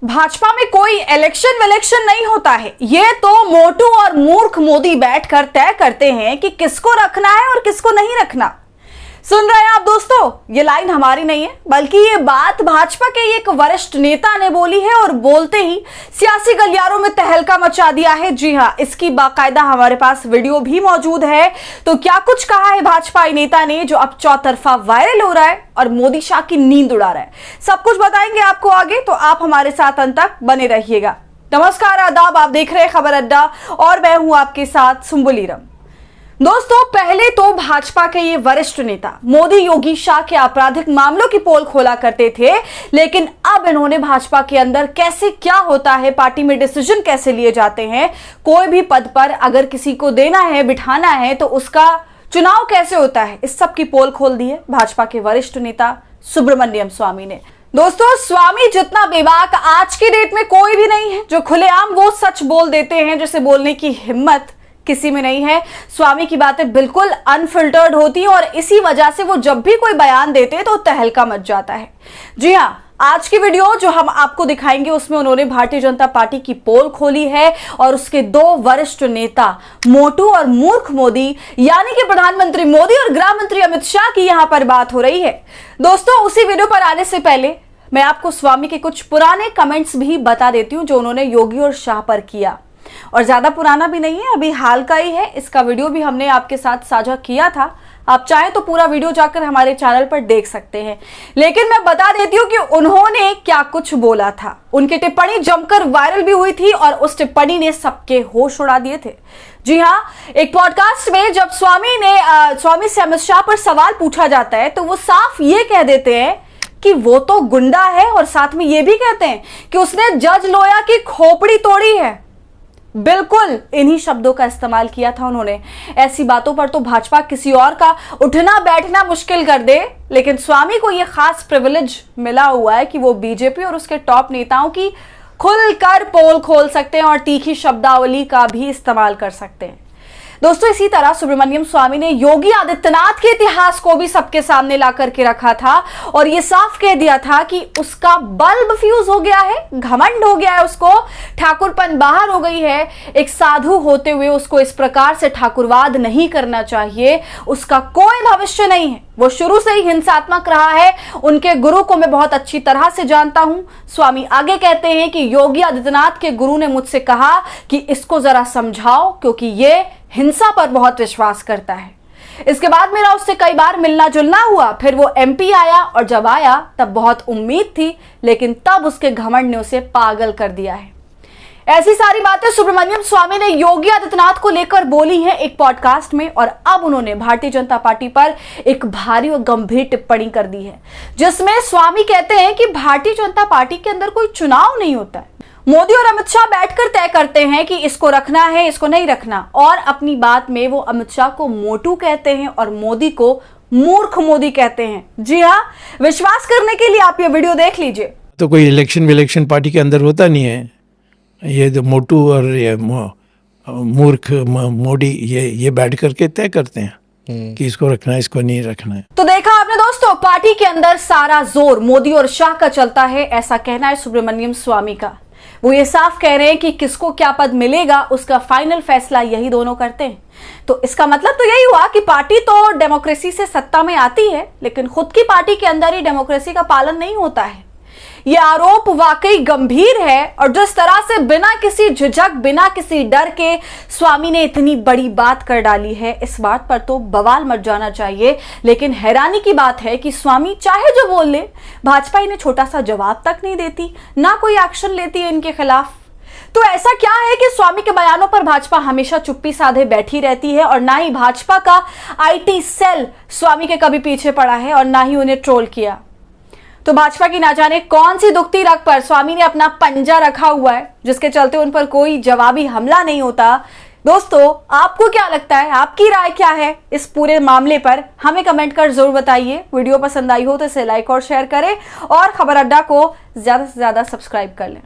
भाजपा में कोई इलेक्शन विलेक्शन नहीं होता है। ये तो मोटू और मूर्ख मोदी बैठकर तय करते हैं कि किसको रखना है और किसको नहीं रखना। सुन रहे हैं आप दोस्तों, ये लाइन हमारी नहीं है, बल्कि ये बात भाजपा के एक वरिष्ठ नेता ने बोली है और बोलते ही सियासी गलियारों में तहलका मचा दिया है। जी हां, इसकी बाकायदा हमारे पास वीडियो भी मौजूद है। तो क्या कुछ कहा है भाजपाई नेता ने जो अब चौतरफा वायरल हो रहा है और मोदी शाह की नींद उड़ा रहा है, सब कुछ बताएंगे आपको आगे, तो आप हमारे साथ अंत तक बने रहिएगा। नमस्कार, आदाब, आप देख रहे हैं खबर अड्डा और मैं हूं आपके साथ सुम्बुलीरम। दोस्तों, पहले तो भाजपा के ये वरिष्ठ नेता मोदी योगी शाह के आपराधिक मामलों की पोल खोला करते थे, लेकिन अब इन्होंने भाजपा के अंदर कैसे क्या होता है, पार्टी में डिसीजन कैसे लिए जाते हैं, कोई भी पद पर अगर किसी को देना है, बिठाना है, तो उसका चुनाव कैसे होता है, इस सब की पोल खोल दी है भाजपा के वरिष्ठ नेता सुब्रमण्यम स्वामी ने। दोस्तों, स्वामी जितना बेबाक आज की डेट में कोई भी नहीं है जो खुलेआम वो सच बोल देते हैं जिसे बोलने की हिम्मत किसी में नहीं है। स्वामी की बातें बिल्कुल अनफिल्टर्ड होती हैं और इसी वजह से वो जब भी कोई बयान देते हैं तो तहलका मच जाता है। जी हां, आज की वीडियो जो हम आपको दिखाएंगे उसमें उन्होंने भारतीय जनता पार्टी की पोल खोली है और उसके दो वरिष्ठ नेता मोटू और मूर्ख मोदी यानी कि प्रधानमंत्री मोदी और गृह मंत्री अमित शाह की यहां पर बात हो रही है। दोस्तों, उसी वीडियो पर आने से पहले मैं आपको स्वामी के कुछ पुराने कमेंट्स भी बता देती हूं जो उन्होंने योगी और शाह पर किया, और ज्यादा पुराना भी नहीं है, अभी हाल का ही है। इसका वीडियो भी हमने आपके साथ साझा किया था, आप चाहें तो पूरा वीडियो जाकर हमारे चैनल पर देख सकते हैं। लेकिन मैं बता देती हूं कि उन्होंने क्या कुछ बोला था। उनकी टिप्पणी जमकर वायरल भी हुई थी और उस टिप्पणी ने सबके होश उड़ा दिए थे। जी हां, एक पॉडकास्ट में जब स्वामी से अमित शाह पर सवाल पूछा जाता है तो वो साफ ये कह देते हैं कि वो तो गुंडा है, और साथ में ये भी कहते हैं कि उसने जज लोया की खोपड़ी तोड़ी है। बिल्कुल इन्हीं शब्दों का इस्तेमाल किया था उन्होंने। ऐसी बातों पर तो भाजपा किसी और का उठना बैठना मुश्किल कर दे, लेकिन स्वामी को यह खास प्रिविलेज मिला हुआ है कि वो बीजेपी और उसके टॉप नेताओं की खुलकर पोल खोल सकते हैं और तीखी शब्दावली का भी इस्तेमाल कर सकते हैं। दोस्तों, इसी तरह सुब्रमण्यम स्वामी ने योगी आदित्यनाथ के इतिहास को भी सबके सामने ला करके रखा था और यह साफ कह दिया था कि उसका बल्ब फ्यूज हो गया है, घमंड हो गया है, उसको ठाकुरपन बाहर हो गई है। एक साधु होते हुए उसको इस प्रकार से ठाकुरवाद नहीं करना चाहिए, उसका कोई भविष्य नहीं है। वो शुरू से ही हिंसात्मक रहा है। उनके गुरु को मैं बहुत अच्छी तरह से जानता हूं। स्वामी आगे कहते हैं कि योगी आदित्यनाथ के गुरु ने मुझसे कहा कि इसको जरा समझाओ क्योंकि ये हिंसा पर बहुत विश्वास करता है। इसके बाद मेरा उससे कई बार मिलना जुलना हुआ, फिर वो एमपी आया और जब आया तब बहुत उम्मीद थी, लेकिन तब उसके घमंड ने उसे पागल कर दिया है। ऐसी सारी बातें सुब्रमण्यम स्वामी ने योगी आदित्यनाथ को लेकर बोली हैं एक पॉडकास्ट में, और अब उन्होंने भारतीय जनता पार्टी पर एक भारी और गंभीर टिप्पणी कर दी है जिसमें स्वामी कहते हैं कि भारतीय जनता पार्टी के अंदर कोई चुनाव नहीं होता है। मोदी और अमित शाह बैठकर तय करते हैं कि इसको रखना है, इसको नहीं रखना, और अपनी बात में वो अमित शाह को मोटू कहते हैं और मोदी को मूर्ख मोदी कहते हैं। जी हाँ, विश्वास करने के लिए आप ये वीडियो देख लीजिए। तो कोई इलेक्शन विलेक्शन पार्टी के अंदर होता नहीं है। ये जो मोटू और ये मूर्ख मोदी ये बैठ करके तय करते हैं कि इसको रखना है, इसको नहीं रखना है। तो देखा आपने दोस्तों, पार्टी के अंदर सारा जोर मोदी और शाह का चलता है, ऐसा कहना है सुब्रमण्यम स्वामी का। वो ये साफ कह रहे हैं कि किसको क्या पद मिलेगा उसका फाइनल फैसला यही दोनों करते हैं। तो इसका मतलब तो यही हुआ कि पार्टी तो डेमोक्रेसी से सत्ता में आती है, लेकिन खुद की पार्टी के अंदर ही डेमोक्रेसी का पालन नहीं होता है। ये आरोप वाकई गंभीर है, और जिस तरह से बिना किसी झिझक, बिना किसी डर के स्वामी ने इतनी बड़ी बात कर डाली है, इस बात पर तो बवाल मच जाना चाहिए। लेकिन हैरानी की बात है कि स्वामी चाहे जो बोल ले, भाजपा इन्हें छोटा सा जवाब तक नहीं देती, ना कोई एक्शन लेती है इनके खिलाफ। तो ऐसा क्या है कि स्वामी के बयानों पर भाजपा हमेशा चुप्पी साधे बैठी रहती है, और ना ही भाजपा का आईटी सेल स्वामी के कभी पीछे पड़ा है और ना ही उन्हें ट्रोल किया। तो भाजपा की ना जाने कौन सी दुखती रग पर स्वामी ने अपना पंजा रखा हुआ है, जिसके चलते उन पर कोई जवाबी हमला नहीं होता। दोस्तों, आपको क्या लगता है, आपकी राय क्या है इस पूरे मामले पर, हमें कमेंट कर जरूर बताइए। वीडियो पसंद आई हो तो इसे लाइक और शेयर करें और खबर अड्डा को ज्यादा से ज्यादा सब्सक्राइब कर लें।